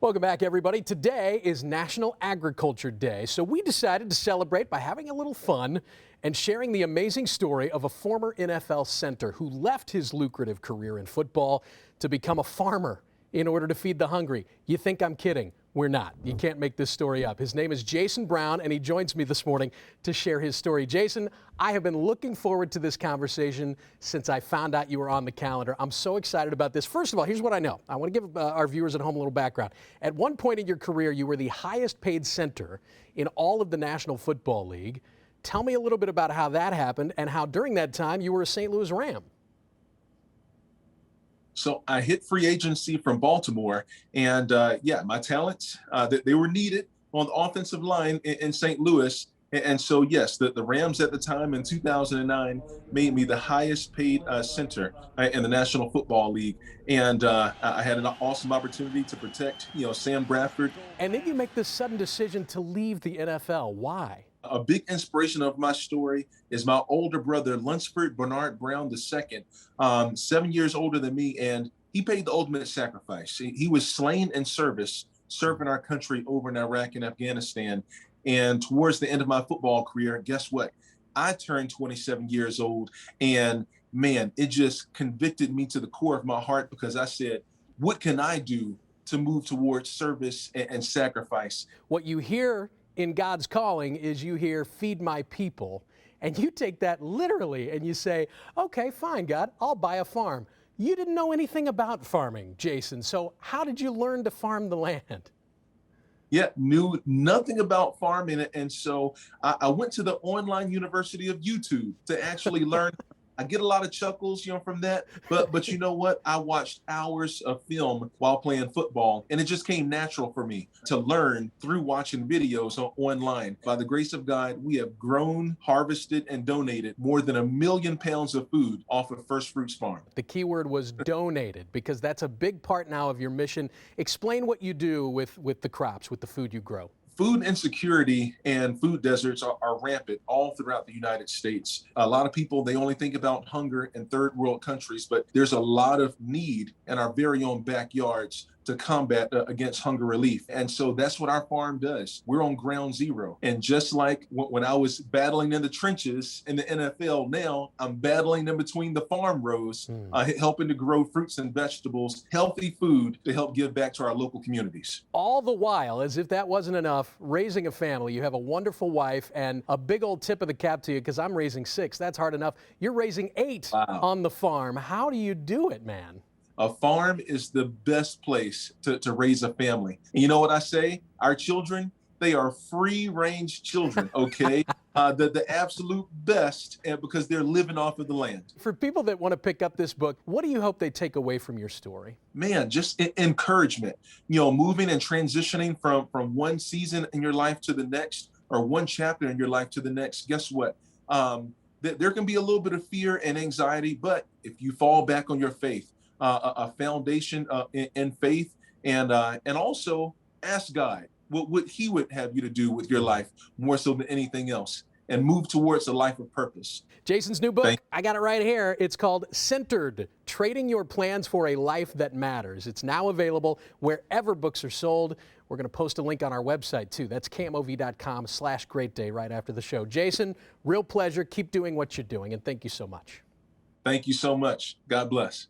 Welcome back, everybody. Today is National Agriculture Day, so we decided to celebrate by having a little fun and sharing the amazing story of a former NFL center who left his lucrative career in football to become a farmer in order to feed the hungry. You think I'm kidding? We're not. You can't make this story up. His name is Jason Brown, and he joins me this morning to share his story. Jason, I have been looking forward to this conversation since I found out you were on the calendar. I'm so excited about this. First of all, here's what I know. I want to give our viewers at home a little background. At one point in your career, you were the highest paid center in all of the National Football League. Tell me a little bit about how that happened and how during that time you were a St. Louis Ram. So I hit free agency from Baltimore, and my talents they were needed on the offensive line in St. Louis. And so, yes, the Rams at the time in 2009 made me the highest paid center in the National Football League. And I had an awesome opportunity to protect, Sam Bradford. And then you make this sudden decision to leave the NFL. Why? A big inspiration of my story is my older brother, Lunsford Bernard Brown II, 7 years older than me, and he paid the ultimate sacrifice. He was slain in service, serving our country over in Iraq and Afghanistan. And towards the end of my football career, guess what? I turned 27 years old, and man, it just convicted me to the core of my heart because I said, what can I do to move towards service and sacrifice? What you hear in God's calling is you hear, feed my people. And you take that literally and you say, okay, fine, God, I'll buy a farm. You didn't know anything about farming, Jason. So how did you learn to farm the land? Yeah, knew nothing about farming. And so I went to the online university of YouTube to actually learn. I get a lot of chuckles, from that. But you know what? I watched hours of film while playing football, and it just came natural for me to learn through watching videos online. By the grace of God, we have grown, harvested, and donated more than 1 million pounds of food off of First Fruits Farm. The key word was donated, because that's a big part now of your mission. Explain what you do with the crops, with the food you grow. Food insecurity and food deserts are rampant all throughout the United States. A lot of people, they only think about hunger in third world countries, but there's a lot of need in our very own backyards to combat against hunger relief. And so that's what our farm does. We're on ground zero. And just like when I was battling in the trenches in the NFL, now I'm battling in between the farm rows, helping to grow fruits and vegetables, healthy food to help give back to our local communities. All the while, as if that wasn't enough, raising a family. You have a wonderful wife, and a big old tip of the cap to you, because I'm raising 6. That's hard enough. You're raising 8 on the farm. How do you do it, man? A farm is the best place to raise a family. And you know what I say? Our children, they are free-range children, okay? The absolute best, because they're living off of the land. For people that want to pick up this book, what do you hope they take away from your story? Man, just encouragement. Moving and transitioning from one season in your life to the next, or one chapter in your life to the next. Guess what? There can be a little bit of fear and anxiety, but if you fall back on your faith, a foundation in faith, and also ask God what He would have you to do with your life more so than anything else, and move towards a life of purpose. Jason's new book, I got it right here. It's called Centered: Trading Your Plans for a Life That Matters. It's now available wherever books are sold. We're going to post a link on our website, too. That's KMOV.com/greatday right after the show. Jason, real pleasure. Keep doing what you're doing, and thank you so much. Thank you so much. God bless.